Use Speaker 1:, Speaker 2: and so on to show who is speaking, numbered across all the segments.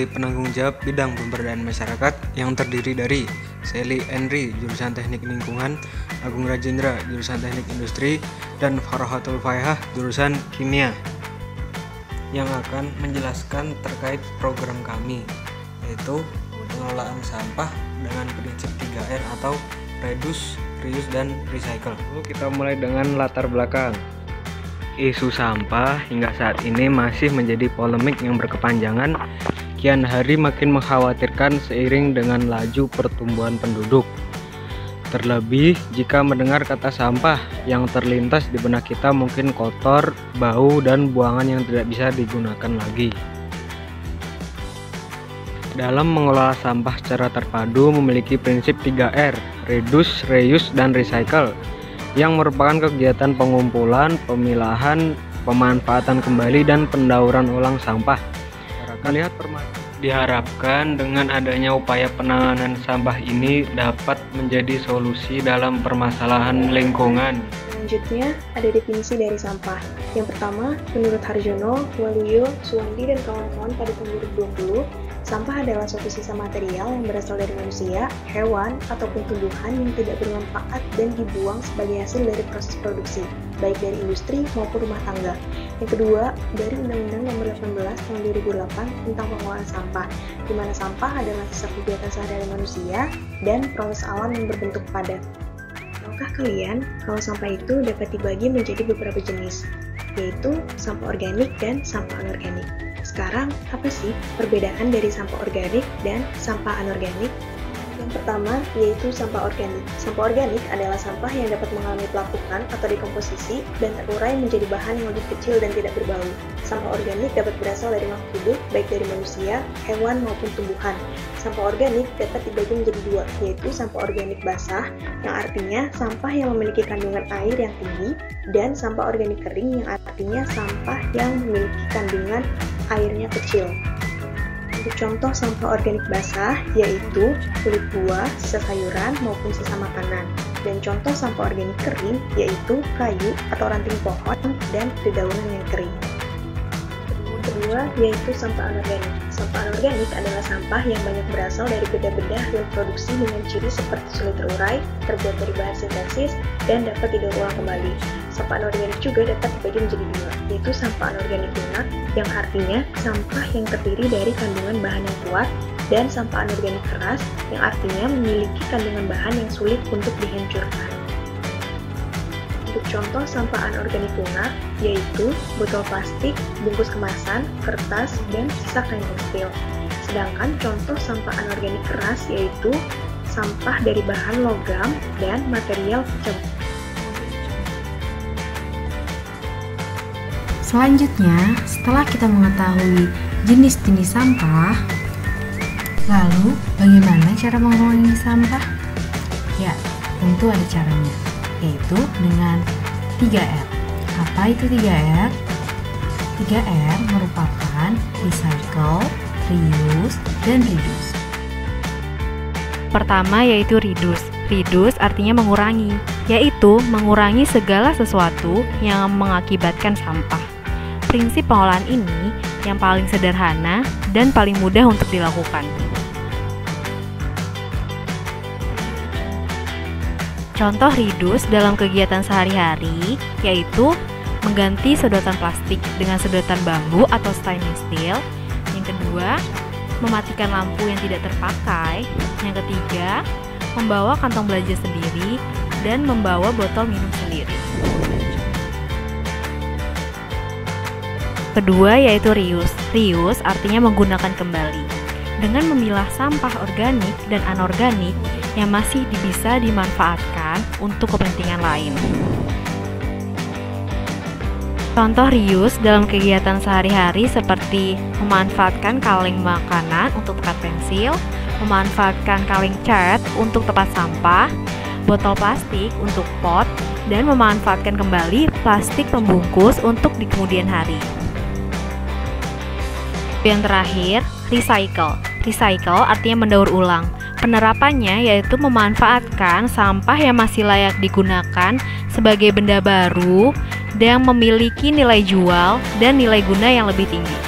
Speaker 1: sebagai penanggung jawab bidang pemberdayaan masyarakat yang terdiri dari Sally Henry, jurusan Teknik Lingkungan, Agung Rajendra, jurusan Teknik Industri, dan Farhatul Faihah, jurusan Kimia, yang akan menjelaskan terkait program kami, yaitu pengelolaan sampah dengan prinsip 3R atau Reduce, Reuse, dan Recycle. Lalu kita mulai dengan latar belakang. Isu sampah hingga saat ini masih menjadi polemik yang berkepanjangan, kian hari makin mengkhawatirkan seiring dengan laju pertumbuhan penduduk. Terlebih jika mendengar kata sampah, yang terlintas di benak kita mungkin kotor, bau, dan buangan yang tidak bisa digunakan lagi. Dalam mengelola sampah secara terpadu memiliki prinsip 3R, Reduce, Reuse, dan Recycle, yang merupakan kegiatan pengumpulan, pemilahan, pemanfaatan kembali, dan pendauran ulang sampah. Diharapkan dengan adanya upaya penanganan sampah ini dapat menjadi solusi dalam permasalahan lingkungan.
Speaker 2: Selanjutnya, ada definisi dari sampah. Yang pertama, menurut Harjono, Waluyo, Suwandi, dan kawan-kawan pada tahun 2020, sampah adalah suatu sisa material yang berasal dari manusia, hewan, ataupun tumbuhan yang tidak bermanfaat dan dibuang sebagai hasil dari proses produksi, baik dari industri maupun rumah tangga. Yang kedua, dari Undang-Undang Nomor 18 Tahun 2008 tentang pengelolaan sampah, di mana sampah adalah sisa kegiatan sehari-hari manusia dan proses alam yang berbentuk padat. Tahukah kalian kalau sampah itu dapat dibagi menjadi beberapa jenis, yaitu sampah organik dan sampah anorganik. Sekarang, apa sih perbedaan dari sampah organik dan sampah anorganik? Yang pertama, yaitu sampah organik. Sampah organik adalah sampah yang dapat mengalami pelapukan atau dekomposisi dan terurai menjadi bahan yang lebih kecil dan tidak berbau. Sampah organik dapat berasal dari makhluk hidup, baik dari manusia, hewan, maupun tumbuhan. Sampah organik dapat dibagi menjadi dua, yaitu sampah organik basah, yang artinya sampah yang memiliki kandungan air yang tinggi, dan sampah organik kering, yang artinya sampah yang memiliki kandungan airnya kecil. Untuk contoh sampah organik basah yaitu kulit buah, sisa sayuran, maupun sisa makanan. Dan contoh sampah organik kering yaitu kayu atau ranting pohon dan dedaunan yang kering. Kedua yaitu sampah anorganik. Sampah anorganik adalah sampah yang banyak berasal dari benda-benda hasil produksi dengan ciri seperti sulit terurai, terbuat dari bahan sintesis, dan dapat didaur ulang kembali. Sampah anorganik juga dapat dibagi menjadi dua, yaitu sampah anorganik lunak, yang artinya sampah yang terdiri dari kandungan bahan yang kuat, dan sampah anorganik keras, yang artinya memiliki kandungan bahan yang sulit untuk dihancurkan. Untuk contoh sampah anorganik lunak, yaitu botol plastik, bungkus kemasan, kertas, dan sisa kain tekstil. Sedangkan contoh sampah anorganik keras yaitu sampah dari bahan logam dan material pencampur.
Speaker 3: Selanjutnya, setelah kita mengetahui jenis-jenis sampah, lalu bagaimana cara mengurangi sampah? Ya, tentu ada caranya, yaitu dengan 3R. Apa itu 3R? 3R merupakan recycle, reuse, dan reduce.
Speaker 4: Pertama yaitu reduce. Reduce artinya mengurangi, yaitu mengurangi segala sesuatu yang mengakibatkan sampah. Prinsip pengolahan ini yang paling sederhana dan paling mudah untuk dilakukan. Contoh reduce dalam kegiatan sehari-hari yaitu mengganti sedotan plastik dengan sedotan bambu atau stainless steel. Yang kedua, mematikan lampu yang tidak terpakai. Yang ketiga, membawa kantong belanja sendiri dan membawa botol minum sendiri. Kedua yaitu reuse. Reuse artinya menggunakan kembali. Dengan memilah sampah organik dan anorganik yang masih bisa dimanfaatkan untuk kepentingan lain. Contoh reuse dalam kegiatan sehari-hari seperti memanfaatkan kaleng makanan untuk tempat pensil, memanfaatkan kaleng cat untuk tempat sampah, botol plastik untuk pot, dan memanfaatkan kembali plastik pembungkus untuk di kemudian hari. Yang terakhir, recycle. Recycle artinya mendaur ulang. Penerapannya yaitu memanfaatkan sampah yang masih layak digunakan sebagai benda baru dan memiliki nilai jual dan nilai guna yang lebih tinggi.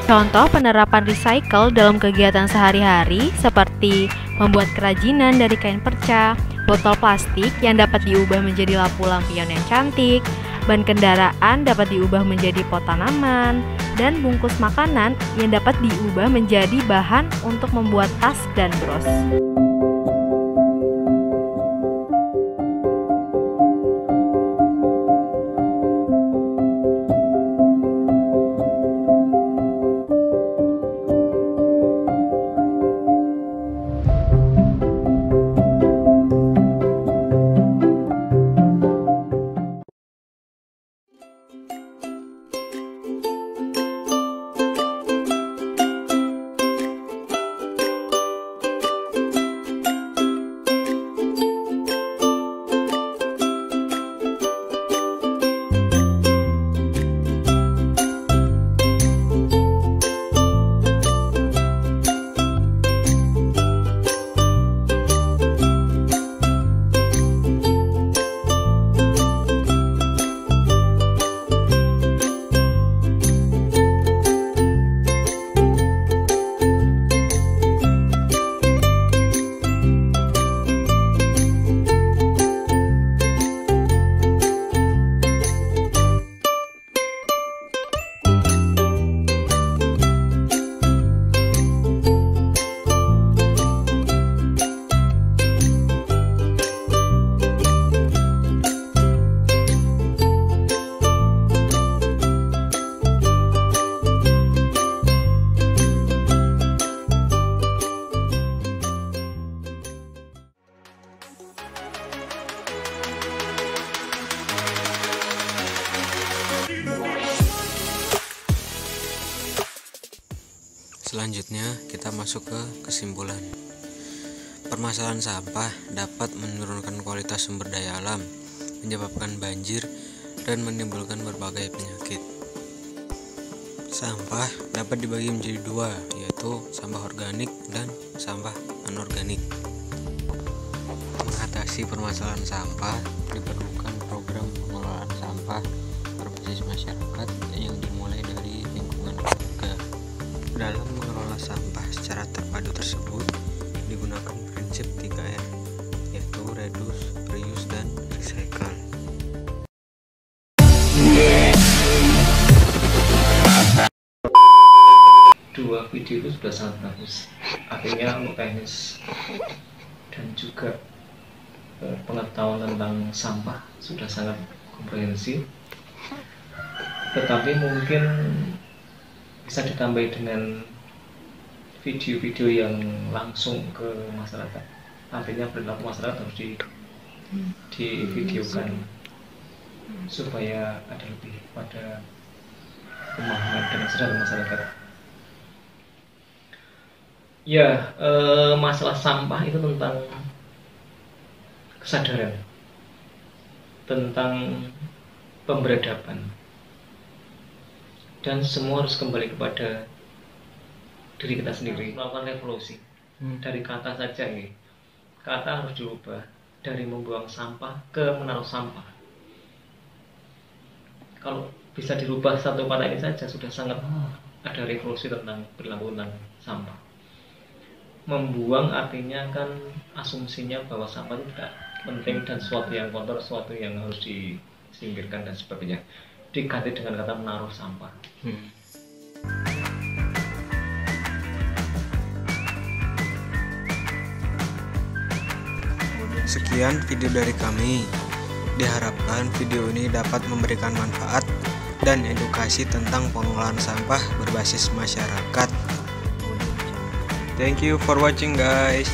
Speaker 4: Contoh penerapan recycle dalam kegiatan sehari-hari seperti membuat kerajinan dari kain perca, botol plastik yang dapat diubah menjadi lampu-lampion yang cantik, ban kendaraan dapat diubah menjadi pot tanaman, dan bungkus makanan yang dapat diubah menjadi bahan untuk membuat tas dan bros.
Speaker 1: Selanjutnya kita masuk ke kesimpulan. Permasalahan sampah dapat menurunkan kualitas sumber daya alam, menyebabkan banjir, dan menimbulkan berbagai penyakit. Sampah dapat dibagi menjadi dua, yaitu sampah organik dan sampah anorganik. Mengatasi permasalahan sampah diperlukan program pengelolaan sampah berbasis masyarakat yang dimulai dari lingkungan keluarga. Dalam mengelola sampah secara terpadu tersebut digunakan prinsip 3R, yaitu reduce, reuse, dan recycle.
Speaker 5: Dua video itu sudah sangat bagus, artinya untuk teknis dan juga pengetahuan tentang sampah sudah sangat komprehensif, tetapi mungkin bisa ditambah dengan video-video yang langsung ke masyarakat, artinya perilaku masyarakat harus divideokan supaya ada lebih pada pemahaman dan kesadaran masyarakat. Ya, masalah sampah itu tentang kesadaran, tentang pemberadaban, dan semua harus kembali kepada diri kita sendiri, melakukan revolusi dari kata saja ini. Kata harus diubah dari membuang sampah ke menaruh sampah. Kalau bisa dirubah satu kata ini saja sudah sangat ada revolusi tentang perilaku tentang sampah. Membuang artinya kan asumsinya bahwa sampah itu tidak penting dan sesuatu yang kotor, sesuatu yang harus disingkirkan dan sebagainya. Diganti dengan kata menaruh sampah.
Speaker 1: Sekian video dari kami. Diharapkan video ini dapat memberikan manfaat dan edukasi tentang pengelolaan sampah berbasis masyarakat. Thank you for watching guys.